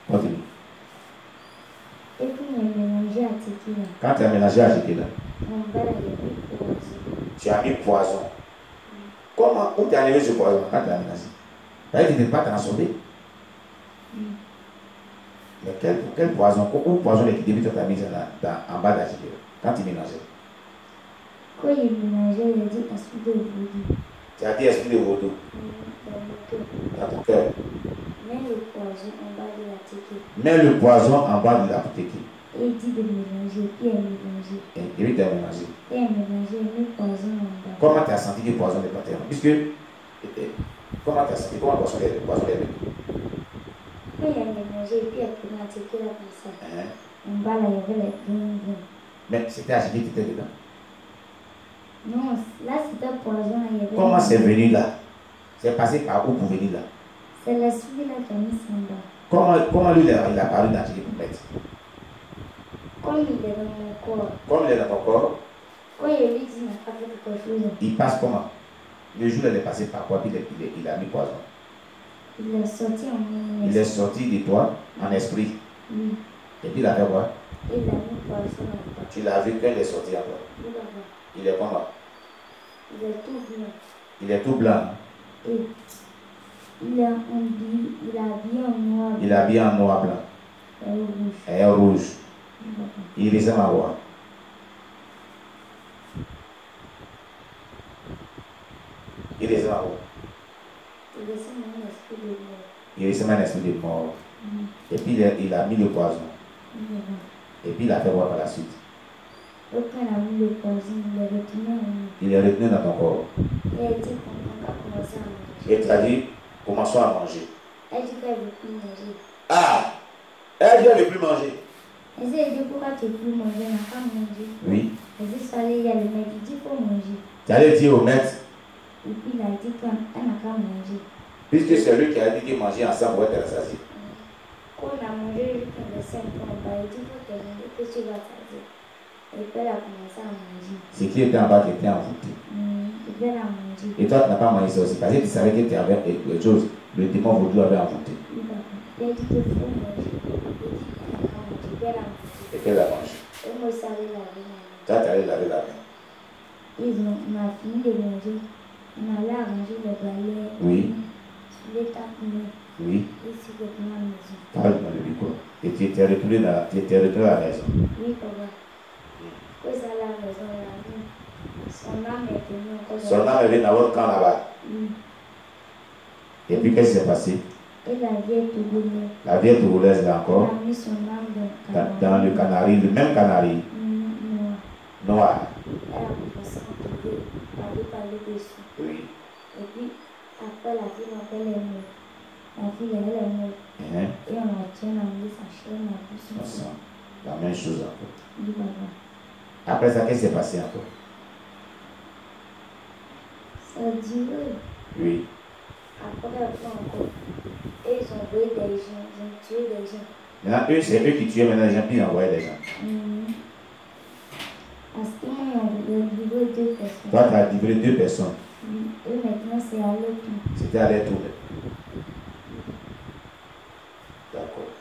Continue. Et puis, il a mélangé à Tiki là. Quand tu as mélangé à Tiki là, On va la poison. tu as mis poison. Comment, où tu es arrivé ce poison quand tu as mélangé? Tu n'es pas transformé. Mais quel poison, où poison est qui tu as mis en bas d'Agile quand tu mélangeais? Quand il mélangeait, il a dit esprit de vaudou. Tu as dit esprit de vaudou. Dans ton cœur. Mets le poison en bas de la Tiki. Mets le poison en bas de la Tiki. Et il dit de mélanger, puis il a mélangé. Et lui, tu as mélangé. Et il a mélangé, il a mis le poison en bas. Comment tu as senti que le poison n'est pas terminé? Puisque, comment tu as senti, comment le poison est venu? Quand il a mélangé, et puis il a pris la Tiki là comme ça. En bas là, il y avait les grains. Mais c'était Agile qui était dedans. Non, là c'était poison. Il y avait. Comment c'est venu là? C'est passé par où pour venir là? C'est l'esprit là qui a mis ça en bas. Comment lui il a parlé d'Agile pour mettre? Comme il est dans mon corps. Comme il est dans ton corps. Quand il lui dit, il n'a pas fait quelque chose. Il passe comment? Le jour il est passé par quoi? Puis il a mis poison. Il est sorti en mon esprit. Il est sorti de toi en esprit. Oui. Et puis il a fait quoi? Il a mis poison en bas. Tu l'as vu quand il est sorti en toi. Oui, papa. Il est comment? Il est tout blanc. Il est tout blanc. Et il a habillé en noir. Il est habillé en noir blanc. Et rouge. Et rouge. Oui, papa. Il ressemble à quoi? Il ressemble à quoi? Il ressemble à un esprit de mort. Il ressemble à un esprit de mort. Oui. Et puis il a mis le poison. Oui, papa. Et puis il a fait quoi par la suite? Donc quand il a mis le poison, il est retourné en nous. Il est retenu dans ton corps. Et elle dit qu'on va commencer à manger. Et tu as dit, commençons à manger. Elle dit qu'elle ne veut plus manger. Ah! Elle ne veut plus manger. Elle dit pourquoi tu ne veux plus manger, elle n'a pas mangé. Oui. Elle dit ça allait, il y a le mec, il dit qu'il faut manger. Tu allais dire au maître, Et puis il a dit qu'elle n'a qu'à manger. puisque c'est lui qui a dit qu'il mangeait ensemble pour être rassasié. Quand on a mangé, il a laissé un peu en bas, il dit qu'il faut terminer, que tu vas t'asseoir. Et puis elle a commencé à manger. Ce qui était en bas qui était envoûté. Et puis elle a mangé. Et toi, tu n'as pas mangé ça aussi parce que tu savais que tu avais quelque chose. Le démon vaudou avait envoûté. Oui, papa. Elle dit qu'il faut manger. Il dit qu'elle n'a qu'à manger. Puis elle a mangé. Et qu'elle a mangé. Et moi, ça allait laver ma main. Toi, tu allais laver la main. On a fini de manger. On allait arranger les balais. Oui. Les tapis. Oui. Ici, dans la maison. Parle-moi de micro. Et tu étais retourné à la maison. Oui, papa. Quand ça à la maison, la vie, son âme est venue encore. Son âme est venue dans votre camp là-bas. Oui. Et puis, qu'est-ce qui s'est passé? Et la vieille tournoise. La vieille tourlaise là Elle encore, a mis son âme dans le canari, le même canari, noir. noir. Elle a commencé à parler dessus. Oui. Et puis, après, la fille elle est morte. La fille, elle est morte. Et on a tué, on a mis sa chaîne, on a pris son sang. La même chose encore. Oui, papa. Après ça, qu'est-ce qui s'est passé encore? Ça a duré. Oui. Après, encore. Et ils ont envoyé des gens, ils ont tué des gens. Maintenant, eux, c'est eux qui tuaient maintenant les gens, puis ils envoyaient des gens. Parce que moi, ils ont livré 2 personnes. Toi, tu as livré 2 personnes. Et maintenant, c'est à leur tour. C'était à leur tour. D'accord.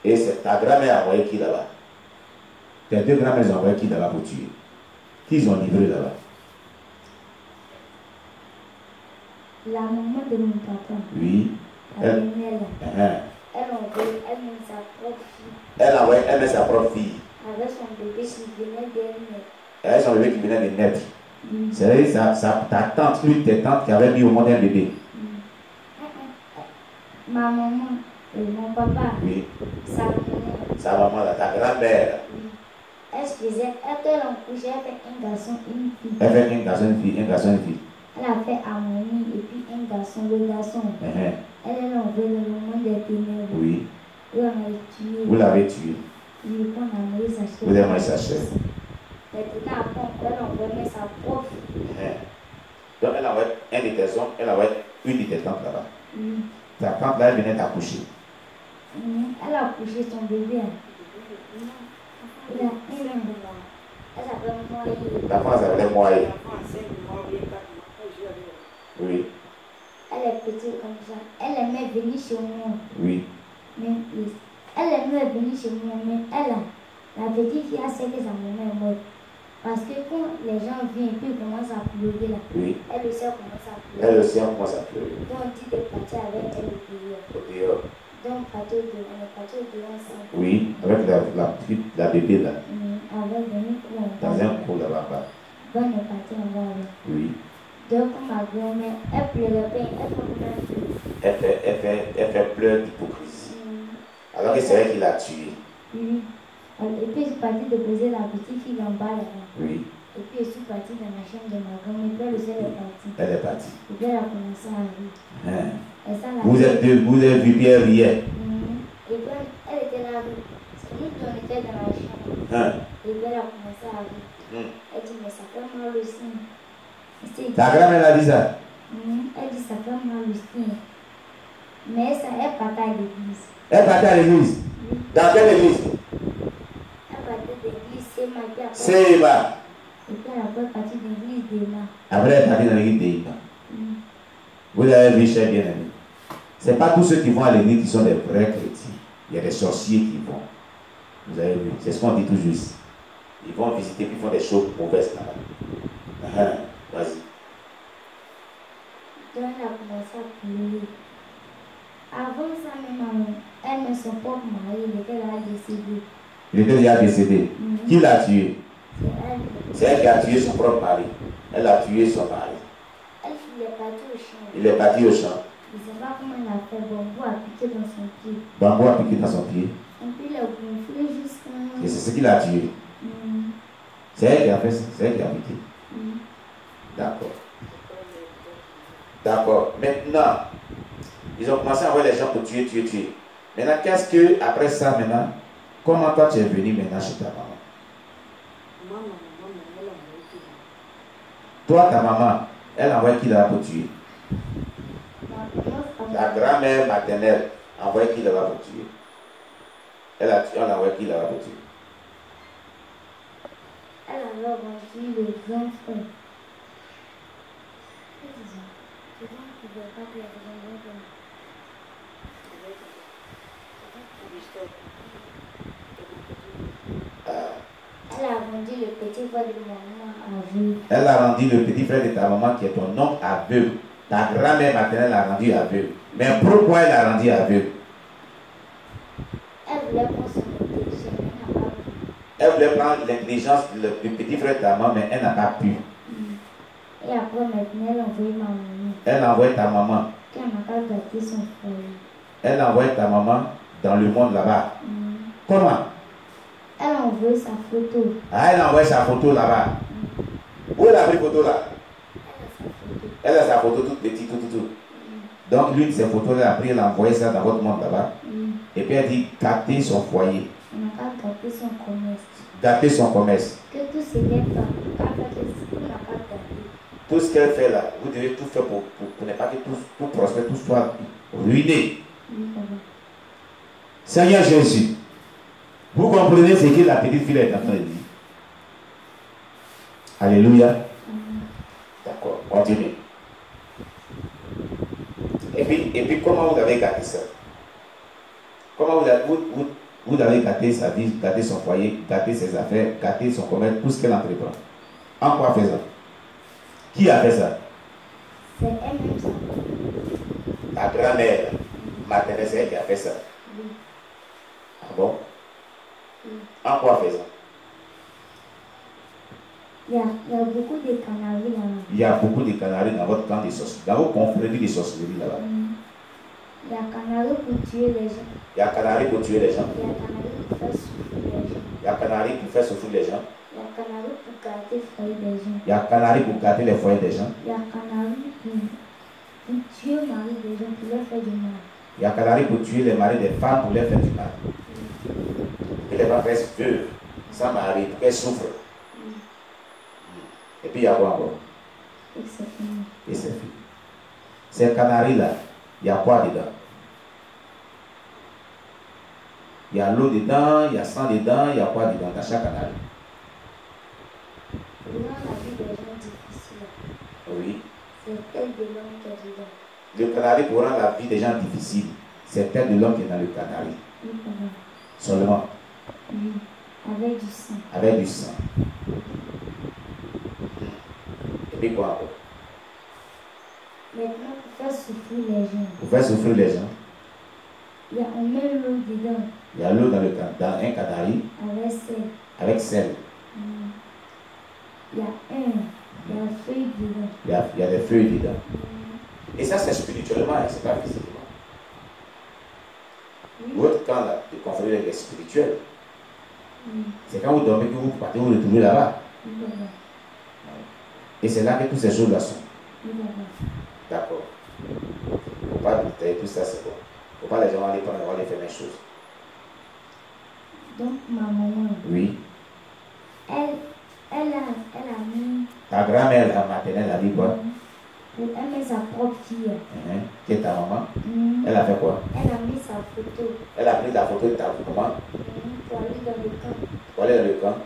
Et c'est ta grand-mère a envoyé qui là-bas? Tes 2 grand-mères ont envoyé qui là-bas pour tuer? Qui ils ont livré là-bas? La maman de mon papa. Oui. Elle met sa propre fille. Elle met sa propre fille. Avec son bébé qui venait d'elle. Elle son bébé qui venait de naître. C'est ta tante, une de tes tantes qui avait mis au monde un bébé. Ma maman et mon papa. Oui. Sa maman, ta grand-mère. Oui. Elle faisait, elle en couchait, elle fait un garçon et une fille. Elle fait un garçon, une fille, un garçon, une fille. Elle a fait harmonie et puis un garçon, le garçon. Elle est envoyée dans le monde des ténèbres. Oui. Et on a tué. Vous l'avez tué. Oui, on a mangé sa chair. Vous avez mangé sa chair. Maintenant, après, elle a envoyé sa propre. Donc, elle a envoyé un de tes hommes, elle a envoyé une de tes tantes là-bas. Oui. Ta tante là, elle venait t'accoucher. Elle a accouché son bébé. Elle s'appelle Moïse. La femme s'appelait Moïse. Oui. Elle est petite comme ça. Elle aimait venir chez moi. Oui. Même plus. Elle aimait venir chez moi, mais elle a. La petite fille a sait que sa maman est morte. Parce que quand les gens viennent et puis commencent à pleurer là, Oui. elle aussi commence à pleurer. Elle aussi commence à pleurer. Donc on dit de partir avec elle au dehors. Au dehors. Donc partir au dehors, on est parti au dehors ensemble. Oui, avec la bébé là. Avec Denis dans un cours là-bas. Donc on est parti en bas. Oui. Donc ma grand-mère, elle pleurait pas, elle fait pleurer d'hypocrisie. Alors que c'est elle qui l'a tué. Oui. Et puis je suis partie déposer la petite fille en bas là-bas. Oui. Et puis je suis partie dans la chambre de ma grand-mère. Puis elle aussi elle est partie. Elle est partie. Et puis elle a commencé à rire. Hein. Et ça, Vous avez vu Pierre hier. Et puis elle était là. Nous on était dans la chambre. Hein. Et puis elle a commencé à rire. Elle dit mais ça fait mal aussi. Ta grand-mère a dit ça? Elle dit ça fait mal aussi. Mais ça, elle partait à l'église. Elle partait à l'église? Oui. Dans quelle église? Elle partait de l'église Séma. Séma. Et puis elle a partie de l'église d'Ema. Après elle est partie dans l'église d'Ema. Vous avez vu, cher bien-aimé. Ce n'est pas tous ceux qui vont à l'église qui sont des vrais chrétiens. Il y a des sorciers qui vont. Vous avez vu, c'est ce qu'on dit toujours ici. Ils vont visiter puis ils font des choses mauvaises là-bas. Vas-y. Donc elle a commencé à pleurer. Avant ça, même, elle met son propre mari, il était là décédé. Il était déjà décédé. Qui l'a tué? C'est elle. C'est elle qui a tué son propre mari. Elle a tué son mari. Il est parti au champ. Il est parti au champ. Je ne sais pas comment elle a fait. Bambou a piqué dans son pied. Bambou a piqué dans son pied. Et puis il a gonflé jusqu'à... Et c'est ce qui l'a tué. C'est elle qui a fait ça. C'est elle qui a piqué. D'accord. D'accord. Maintenant, ils ont commencé à envoyer les gens pour tuer. Maintenant, qu'est-ce que, après ça, maintenant, comment toi tu es venu maintenant chez ta maman? Toi, ta maman, elle a envoyé qui là pour tuer? Ta grand-mère maternelle a envoyé qui là pour tuer? Elle a envoyé qui là pour tuer? Elle a vendu le grand frère. Elle a rendu le petit frère de ma maman aveugle. Elle a rendu le petit frère de ta maman qui est ton oncle aveugle. Ta grand-mère maternelle l'a rendu aveugle. Mais pourquoi elle l'a rendu aveugle? Elle voulait prendre son intelligence, elle n'a pas pu. Elle voulait prendre l'intelligence du petit frère de ta maman, mais elle n'a pas pu. Et après, maintenant, elle a envoyé ma maman. Elle a envoyé ta maman. Quand elle n'a pas gâté son frère. Elle a envoyé ta maman dans le monde là-bas. Comment? Elle a envoyé sa photo. Ah, elle a envoyé sa photo là-bas. Où elle a pris photo là? Elle a sa photo toute petite, tout. Donc, l'une de ses photos, elle a pris, elle a envoyé ça dans votre monde là-bas. Et puis elle dit gâter son foyer. On n'a pas gâté son commerce. Gâter son commerce. Que tout ce qu'elle fait, on n'a pas gâté. Tout ce qu'elle fait là, vous devez tout faire pour ne pas que tout prospère, tout soit ruiné. Seigneur Jésus, vous comprenez ce que la petite fille est en train de dire? Alléluia. D'accord, continue. Et puis comment vous avez gâté ça? Comment vous avez gâté sa vie, gâté son foyer, gâté ses affaires, gâté son commerce, tout ce qu'elle entreprend? En quoi faisant? Qui a fait ça? C'est elle-même ça. Ta grand-mère maternelle, c'est elle qui a fait ça. Oui. Ah bon? En quoi faisant? Il y a beaucoup de canaries là-bas. Il y a beaucoup de canaries dans votre camp de sorcellerie, dans vos confréries de sorcellerie là-bas. Il y a canaries pour tuer les gens. Il y a canaries pour tuer les gens. Il y a canaries pour faire souffrir les gens. Il y a canaries pour faire souffrir les gens. Il y a canaries pour garder le foyer des gens. Il y a canaries pour garder les foyers des gens. Il y a canaries pour tuer le mari des gens, pour leur faire du mal. Il y a canaries pour tuer les maris des femmes, pour leur faire du mal. Et les femmes restent veuves, sans mari, pour qu'elles souffrent. Et puis il y a quoi encore? Et c'est fini. Et c'est fini. Ces canaries-là, il y a quoi dedans? Il y a l'eau dedans, il y a sang dedans, il y a quoi dedans dans chaque canari? Dans la vie des gens difficiles, Oui. c'est elle de l'homme qui est dedans. Le canari pour rendre la vie des gens difficile. C'est peut-être de l'homme qui est dans le canari. Oui, papa. Seulement. Oui. Avec du sang. Avec du sang. Et puis quoi encore? Maintenant, pour faire souffrir les gens. Pour faire souffrir les gens. On met l'eau dedans. Il y a l'eau dans un canari. Avec sel. Avec sel. Il y a la feuille dedans. Il y a des feuilles dedans. Et ça, c'est spirituellement, c'est pas physiquement. Votre camp là, de confrérie est spirituel. C'est quand vous dormez que vous partez vous retrouvez là-bas. Et c'est là que toutes ces choses-là sont. D'accord. Il ne faut pas douter, tout ça c'est bon. Il ne faut pas les gens aller prendre, aller faire les choses. Donc ma maman. Oui. Elle a mis. Ta grand-mère, la maternelle, a dit quoi? Elle met sa propre fille. Qui est ta maman? Elle a fait quoi? Elle a mis sa photo. Elle a pris la photo de ta maman? Pour aller dans le camp. Pour aller dans le camp?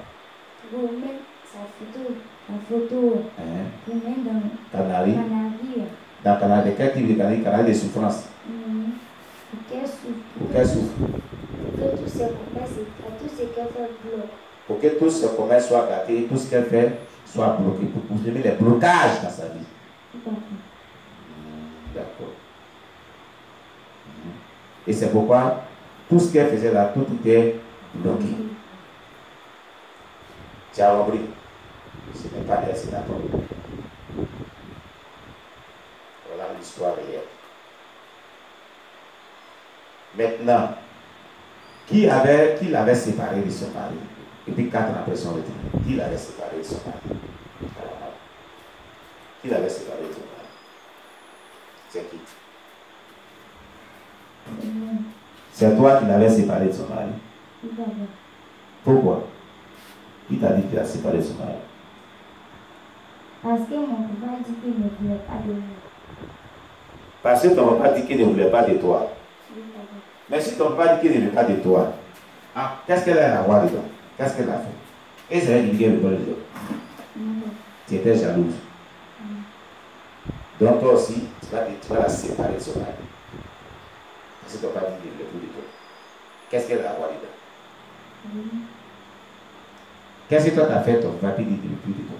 Pour mettre sa photo. La photo. Pour mettre dans Canari. Dans Canari. De quel type de Canari? Canari de souffrance. Pour qu'elle souffre. Pour qu'elle souffre. Pour que tout ce qu'elle fait bloque. Pour que tout ce commerce soit gâté, tout ce qu'elle fait soit bloqué. Pour supprimer les blocages dans sa vie. D'accord. Et c'est pourquoi tout ce qu'elle faisait là, tout était bloqué. Tu as compris? Ce n'est pas elle, c'est d'accord. Voilà l'histoire réelle. Maintenant, qui l'avait séparé de son mari? Et puis 4 ans après son retour, qui l'avait séparé de son mari? Qui l'avait séparé de son mari? C'est qui? C'est toi qui l'avais séparé de son mari. Pourquoi? Qui t'a dit qu'il a séparé de son mari? Parce que mon papa dit qu'il ne voulait pas de moi. Parce que ton papa dit qu'il ne voulait pas de toi. Mais si ton papa dit qu'il ne veut pas de toi, qu'est-ce qu'elle a à voir dedans? Qu'est-ce qu'elle a fait? Et c'est elle qui dit qu'elle ne veut pas de toi. Tu étais jalouse. Donc toi aussi, tu vas la séparer de son mari. Parce que ton papa dit qu'il ne veut plus de toi. Qu'est-ce qu'elle a à voir dedans? Qu'est-ce que toi t'as fait ton papa dit qu'il ne veut plus de toi?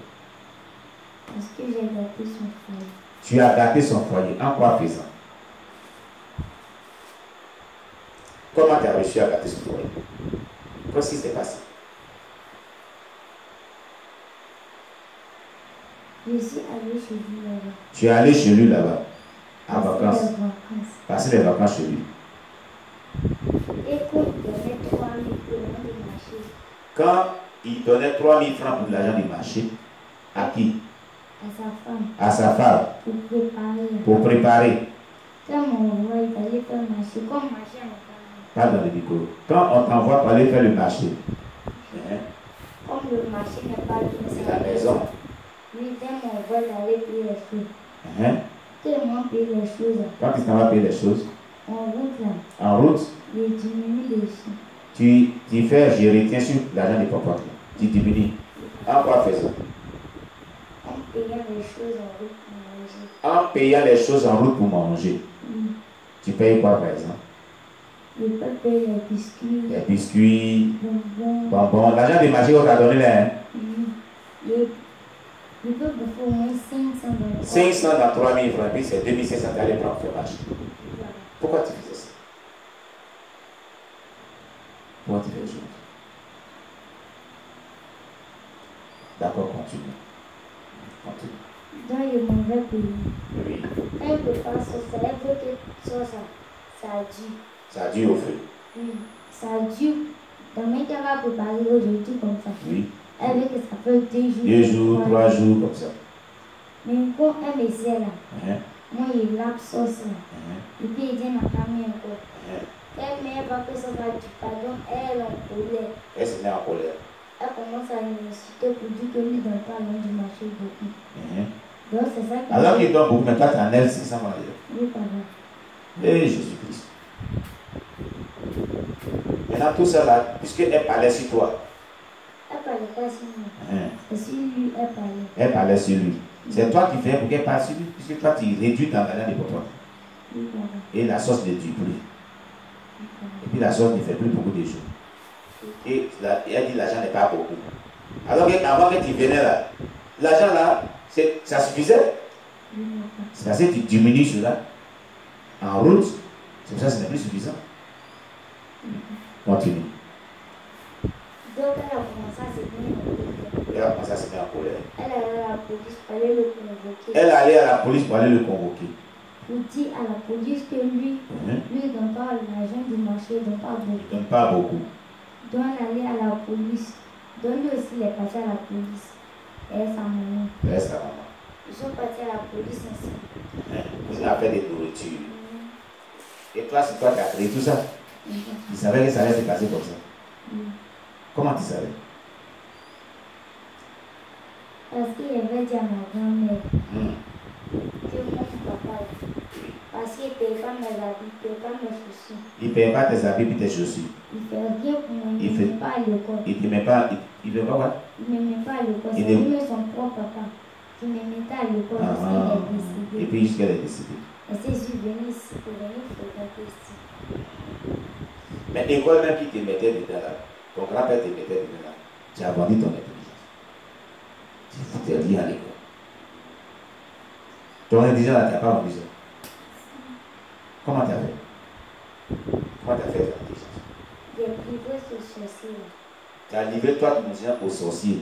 Parce que j'ai gâté son foyer. Tu as gâté son foyer. En quoi faisant? Comment tu as réussi à gâter son foyer? Qu'est-ce qui s'est passé? Je suis allée chez lui là-bas. Tu es allé chez lui là-bas, en vacances. Passer les vacances chez lui. Et quand il donnait 3 000 francs de marché. Quand il donnait 3 000 francs pour l'argent du marché, à qui? À sa femme. À sa femme. Pour préparer. Pour préparer. Quand mon roi est allé faire le marché, comme marché en Pas dans le micro. Quand on t'envoie pour aller faire le marché, comme le marché n'est pas bien, c'est la maison. Oui, quand mon roi est allé payer les choses. Tellement payer les choses. Quand tu t'en vas payer les choses, en route là. En route, Je diminue les choses. tu fais, je retiens sur l'argent de papa. Tu diminues. En quoi faisant? En payant les choses en route pour manger. En payant les choses en route pour manger. Tu payes quoi par exemple? Je peux payer les biscuits. Les biscuits, bonbons. bonbons. L'argent de marché qu'on t'a donné là, hein? Je peux bouffer au moins 500 dans 500 dans 3 000 francs, puis c'est 2500 d'aller prendre faire marché. Pourquoi tu faisais ça? Pourquoi tu fais les choses? D'accord, continue. Donc, je m'en vais payer. Oui. Quand je prépare ça, elle veut que ça dure. Ça dure au feu. Oui, ça dure. Donc, même qu'elle va préparer aujourd'hui comme ça. Oui. Elle veut que ça fait 2 jours. 2 jours, 3 jours, comme ça. Mais quand elle me sert là, moi, il lave sauce là. Et puis, il dit ma famille encore. Elle met pas que ça va du pardon, elle est en colère. Elle se met en colère. Elle commence à m'insulter pour dire que lui donne pas loin du marché beaucoup. Donc c'est ça qui... Alors qu'il donne beaucoup, mais toi tu en ailes 600 francs. Oui, papa. Et Jésus-Christ. Maintenant tout ça là, puisqu'elle parlait sur toi. Elle parlait pas sur moi. C'est sur lui, elle parlait. Elle parlait sur lui. C'est toi qui fais pour qu'elle parle sur lui, puisque toi tu réduis ton gagnant de papa. Et la sauce ne dure plus. Et puis la sauce ne fait plus beaucoup de jours. Et elle dit l'argent n'est pas beaucoup. Alors qu'avant que tu venais là, l'argent là, ça suffisait. C'est parce que tu diminues cela en route. C'est pour ça que ce n'est plus suffisant. Continue. Donc elle a commencé à se mettre en colère. Elle a commencé à se mettre en colère. Elle est allée à la police pour aller le convoquer. Elle est allée à la police pour aller le convoquer. Pour dire à la police que lui, lui ne donne pas l'argent du marché, il ne donne pas beaucoup. Il ne donne pas beaucoup. Donc elle est allée à la police. Donc lui aussi il est parti à la police. Et sa maman. Et sa maman. Ils sont partis à la police ensemble. Ils ont fait des nourritures. Et toi, c'est toi qui as créé tout ça. Tu savais que ça allait se passer comme ça. Comment tu savais? Parce qu'il avait dit à ma grand-mère que mon papa, parce qu'il ne paye pas mes habits, il ne paye pas mes chaussures. Il ne paye pas tes habits et tes chaussures. Il ne fait rien pour moi, il ne met pas à l'école. Il ne met pas, il ne fait pas quoi? Il ne met pas à l'école, c'est lui son propre papa qui me mettait à l'école parce qu'il est décédé. Et puis jusqu'à est décédée. Et c'est je suis venue ici pour venir fréquenter ici. Mais l'école même qui te mettait dedans là, ton grand-père te mettait dedans là, tu as vendu ton intelligence. Tu foutais rien à l'école. Ton intelligence là, tu n'as pas vendu ça. Comment tu as fait? Comment tu as fait ton intelligence? J'ai livré ce sorcier. Tu as livré toi ton intelligence aux sorciers.